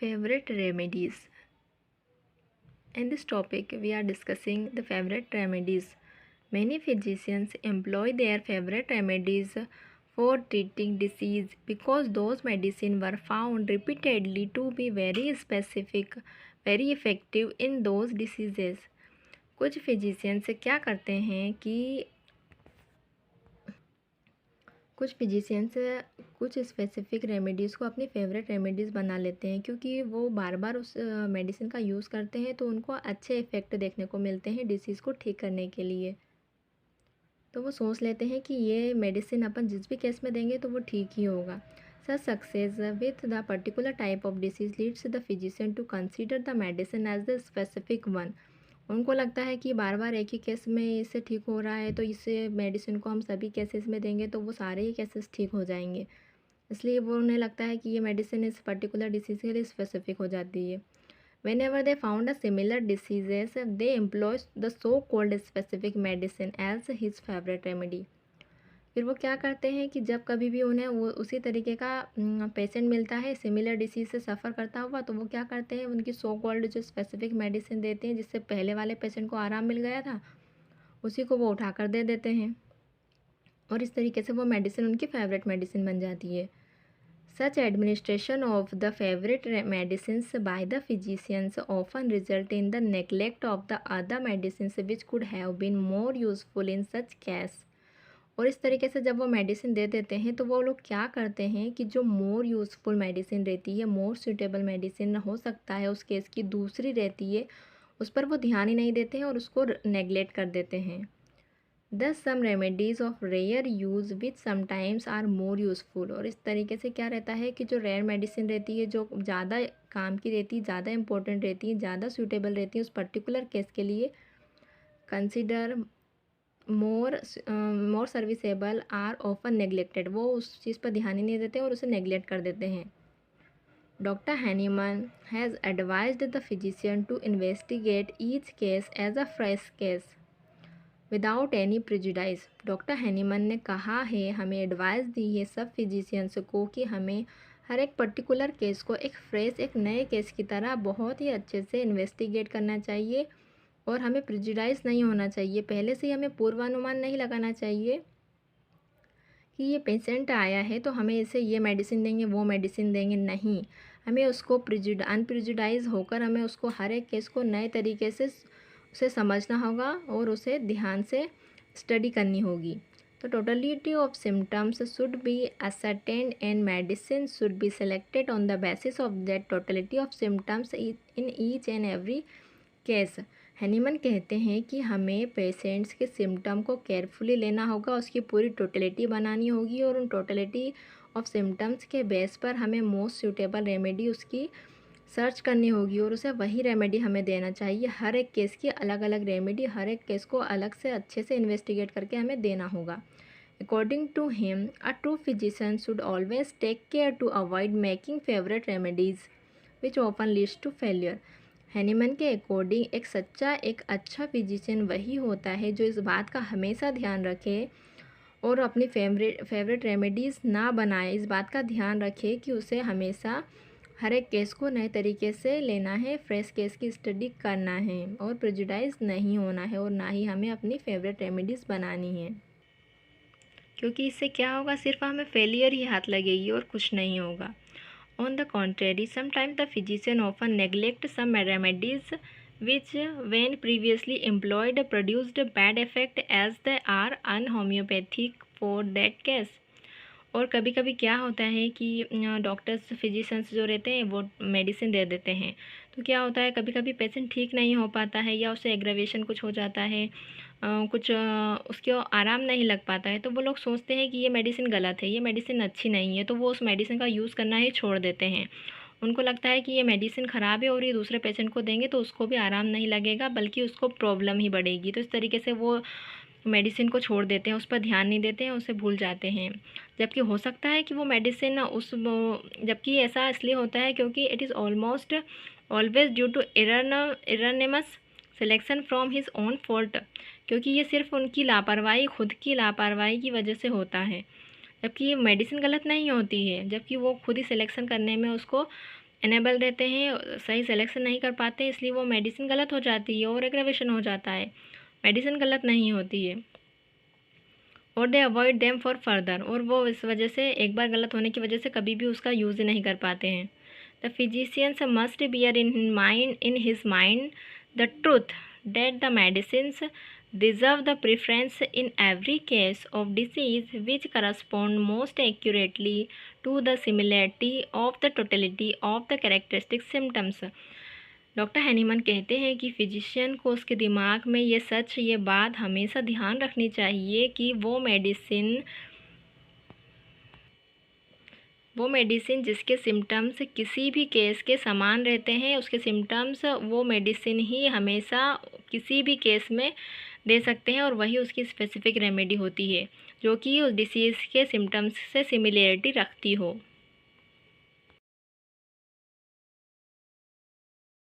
Favorite remedies. In this topic, we are discussing the favorite remedies. Many physicians employ their favorite remedies for treating disease because those medicines were found repeatedly to be very specific, very effective in those diseases. कुछ physicians क्या करते हैं कि कुछ physicians कुछ specific remedies को अपनी favourite remedies बना लेते हैं क्योंकि वो बार बार उस मेडिसिन का यूज़ करते हैं तो उनको अच्छे इफ़ेक्ट देखने को मिलते हैं डिसीज़ को ठीक करने के लिए। तो वो सोच लेते हैं कि ये मेडिसिन अपन जिस भी केस में देंगे तो वो ठीक ही होगा। Such success with the particular type of disease leads the physician to consider the medicine as the specific one. उनको लगता है कि बार बार एक ही केस में इससे ठीक हो रहा है तो इसे मेडिसिन को हम सभी केसेस में देंगे तो वो सारे ही केसेस ठीक हो जाएंगे, इसलिए वो उन्हें लगता है कि ये मेडिसिन इस पर्टिकुलर डिसीज़ के लिए स्पेसिफिक हो जाती है। Whenever they found a similar diseases, they employ the so-called specific medicine as his favorite remedy. फिर वो क्या करते हैं कि जब कभी भी उन्हें वो उसी तरीके का पेशेंट मिलता है सिमिलर डिसीज़ से सफ़र करता हुआ तो वो क्या करते हैं उनकी सो कॉल्ड जो स्पेसिफिक मेडिसिन देते हैं जिससे पहले वाले पेशेंट को आराम मिल गया था उसी को वो उठा कर दे देते हैं और इस तरीके से वो मेडिसिन उनकी फेवरेट मेडिसिन बन जाती है। Such administration of the favorite medicines by the physicians often result in the neglect of the other medicines which could have been more useful in such case. और इस तरीके से जब वो मेडिसिन दे देते हैं तो वो लोग क्या करते हैं कि जो मोर यूज़फुल मेडिसिन रहती है, मोर सूटेबल मेडिसिन हो सकता है उस केस की दूसरी रहती है, उस पर वो ध्यान ही नहीं देते हैं और उसको नेगलेक्ट कर देते हैं। Thus some remedies of rare use which sometimes are more useful। और इस तरीके से क्या रहता है कि जो रेयर मेडिसिन रहती है जो ज़्यादा काम की रहती है, ज़्यादा इंपॉर्टेंट रहती है, ज़्यादा सूटेबल रहती है उस पर्टिकुलर केस के लिए consider more serviceable are often neglected. वो उस चीज़ पर ध्यान ही नहीं देते और उसे नेग्लेक्ट कर देते हैं। Doctor Hahnemann has advised the physician to investigate each case as a fresh case without any prejudice. Doctor Hahnemann ने कहा है, हमें एडवाइस दी है सब फिजिशियंस को कि हमें हर एक पर्टिकुलर केस को एक फ्रेश एक नए केस की तरह बहुत ही अच्छे से इन्वेस्टिगेट करना चाहिए और हमें प्रिजुडाइज नहीं होना चाहिए। पहले से ही हमें पूर्वानुमान नहीं लगाना चाहिए कि ये पेशेंट आया है तो हमें इसे ये मेडिसिन देंगे वो मेडिसिन देंगे, नहीं। हमें उसको अनप्रिजुडाइज होकर हमें उसको हर एक केस को नए तरीके से उसे समझना होगा और उसे ध्यान से स्टडी करनी होगी। तो totality of symptoms should be ascertained and medicine should be selected on the basis of that totality of symptoms in each and every case. Hahnemann कहते हैं कि हमें पेशेंट्स के सिम्टम को केयरफुली लेना होगा, उसकी पूरी टोटलिटी बनानी होगी और उन टोटलिटी ऑफ सिम्टम्स के बेस पर हमें मोस्ट सूटेबल रेमेडी उसकी सर्च करनी होगी और उसे वही रेमेडी हमें देना चाहिए। हर एक केस की अलग अलग रेमेडी, हर एक केस को अलग से अच्छे से इन्वेस्टिगेट करके हमें देना होगा। According to him a true physician should always take care to avoid making favourite remedies which often leads to failure. Hahnemann के अकॉर्डिंग एक सच्चा एक अच्छा फिजिशियन वही होता है जो इस बात का हमेशा ध्यान रखे और अपनी फेवरेट रेमेडीज़ ना बनाए, इस बात का ध्यान रखे कि उसे हमेशा हर एक केस को नए तरीके से लेना है, फ्रेश केस की स्टडी करना है और प्रेजुडाइज नहीं होना है और ना ही हमें अपनी फेवरेट रेमेडीज़ बनानी है, क्योंकि इससे क्या होगा, सिर्फ हमें फेलियर ही हाथ लगेगी और कुछ नहीं होगा। On the contrary sometimes the physician often neglect some remedies which when previously employed produced bad effect as they are unhomeopathic for that case। और कभी कभी क्या होता है कि डॉक्टर्स फिजिशियंस जो रहते हैं वो मेडिसिन दे देते हैं तो क्या होता है कभी कभी पेशेंट ठीक नहीं हो पाता है या उसे एग्रावेशन कुछ हो जाता है, कुछ उसको आराम नहीं लग पाता है तो वो लोग सोचते हैं कि ये मेडिसिन गलत है, ये मेडिसिन अच्छी नहीं है, तो वो उस मेडिसिन का यूज़ करना ही छोड़ देते हैं। उनको लगता है कि ये मेडिसिन ख़राब है और ये दूसरे पेशेंट को देंगे तो उसको भी आराम नहीं लगेगा बल्कि उसको प्रॉब्लम ही बढ़ेगी, तो इस तरीके से वो मेडिसिन को छोड़ देते हैं, उस पर ध्यान नहीं देते हैं, उसे भूल जाते हैं। जबकि हो सकता है कि वो मेडिसिन जबकि ऐसा इसलिए होता है क्योंकि it is almost always due to erroneous selection from his own fault, क्योंकि ये सिर्फ उनकी लापरवाही, खुद की लापरवाही की वजह से होता है। जबकि ये मेडिसिन गलत नहीं होती है, जबकि वो खुद ही सिलेक्शन करने में उसको इनेबल रहते हैं, सही सिलेक्शन नहीं कर पाते, इसलिए वो मेडिसिन गलत हो जाती है और एग्रेवेशन हो जाता है। मेडिसिन गलत नहीं होती है। और दे अवॉइड देम फॉर फर्दर, और वो इस वजह से एक बार गलत होने की वजह से कभी भी उसका यूज़ नहीं कर पाते हैं। The physicians must bear in his mind the truth that the medicines deserve the preference in every case of disease which correspond most accurately to the similarity of the totality of the characteristic symptoms। Doctor Hahnemann कहते हैं कि physician को उसके दिमाग में ये बात हमेशा ध्यान रखनी चाहिए कि वो मेडिसिन जिसके सिम्टम्स किसी भी केस के समान रहते हैं, उसके सिम्टम्स वो मेडिसिन ही हमेशा किसी भी केस में दे सकते हैं, और वही उसकी स्पेसिफिक रेमेडी होती है जो कि उस डिसीज़ के सिम्टम्स से सिमिलरिटी रखती हो।